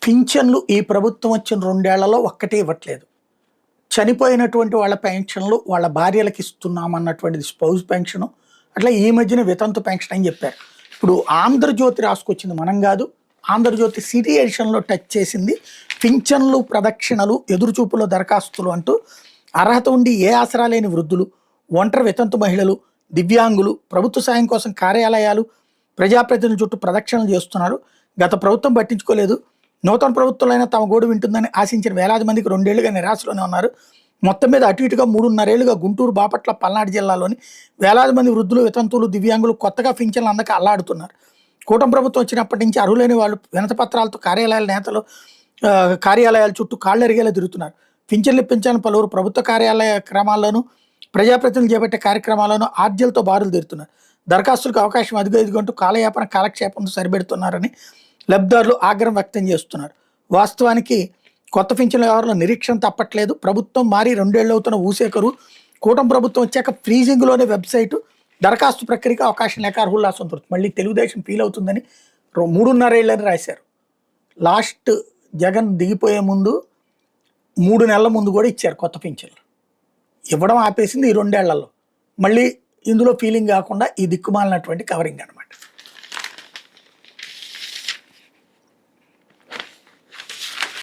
పింఛన్లు ఈ ప్రభుత్వం వచ్చిన 2 ఏళ్లలో ఒక్కటే ఇవ్వట్లేదు. చనిపోయినటువంటి వాళ్ళ పెన్షన్లు వాళ్ళ భార్యలకు ఇస్తున్నామన్నటువంటిది స్పౌస్ పెన్షను. అట్లా ఈ మధ్యన వితంతు పెన్షన్ అని చెప్పారు. ఇప్పుడు ఆంధ్రజ్యోతి రాసుకొచ్చింది మనం కాదు. ఆంధ్రజ్యోతి సిటీ ఎడిషన్‌లో టచ్ చేసింది. పింఛన్లు, ప్రదక్షిణలు, ఎదురుచూపుల దరఖాస్తులు అంటూ అర్హత ఉండి ఏ ఆసరా లేని వృద్ధులు, ఒంటరి వితంతు మహిళలు, దివ్యాంగులు ప్రభుత్వ సాయం కోసం కార్యాలయాలు, ప్రజాప్రతినిధుల చుట్టూ ప్రదక్షిణలు చేస్తున్నారు. గత ప్రభుత్వం పట్టించుకోలేదు. నూతన ప్రభుత్వాలైనా తమ గోడు వింటుందని ఆశించిన వేలాది మందికి 2 ఏళ్లుగా నిరాశలోనే ఉన్నారు. మొత్తం మీద అటు ఇటుగా 3.5 ఏళ్లుగా గుంటూరు, బాపట్ల, పల్నాడు జిల్లాలోని వేలాది మంది వృద్ధులు, వితంతువులు, దివ్యాంగులు కొత్తగా పింఛన్లు అందక అల్లాడుతున్నారు. కూటమి ప్రభుత్వం వచ్చినప్పటి నుంచి అర్హులైన వాళ్ళు వినతి పత్రాలతో కార్యాలయాల నేతలు కార్యాలయాల చుట్టూ కాళ్ళెరిగేలా తిరుగుతున్నారు. పింఛన్లు ఇప్పించాలని పలువురు ప్రభుత్వ కార్యాలయ క్రమాల్లోనూ ప్రజాప్రతినిధులు చేపట్టే కార్యక్రమాలను ఆర్జీలతో బారులు తీరుతున్నారు. దరఖాస్తులకు అవకాశం అదిగో ఇదిగంటూ కాలయాపన కాలక్షేపంతో సరిపెడుతున్నారని లబ్ధిదారులు ఆగ్రహం వ్యక్తం చేస్తున్నారు. వాస్తవానికి కొత్త పింఛన్ల వ్యవహారంలో నిరీక్షణ తప్పట్లేదు. ప్రభుత్వం మారి 2 ఏళ్ళు అవుతున్న ఊసేకరు కూటమి ప్రభుత్వం వచ్చాక ఫ్రీజింగ్లోనే వెబ్సైటు దరఖాస్తు ప్రక్రియకు అవకాశం లేక అర్హుల సంతృప్తి. మళ్ళీ తెలుగుదేశం ఫీల్ అవుతుందని 3.5 ఏళ్ళని రాశారు. లాస్ట్ జగన్ దిగిపోయే ముందు 3 నెలల ముందు కూడా ఇచ్చారు కొత్త పింఛన్లు. ఇవ్వడం ఆపేసింది ఈ 2 ఏళ్లలో. మళ్ళీ ఇందులో ఫీలింగ్ కాకుండా ఈ దిక్కుమాలినటువంటి కవరింగ్ అనమాట.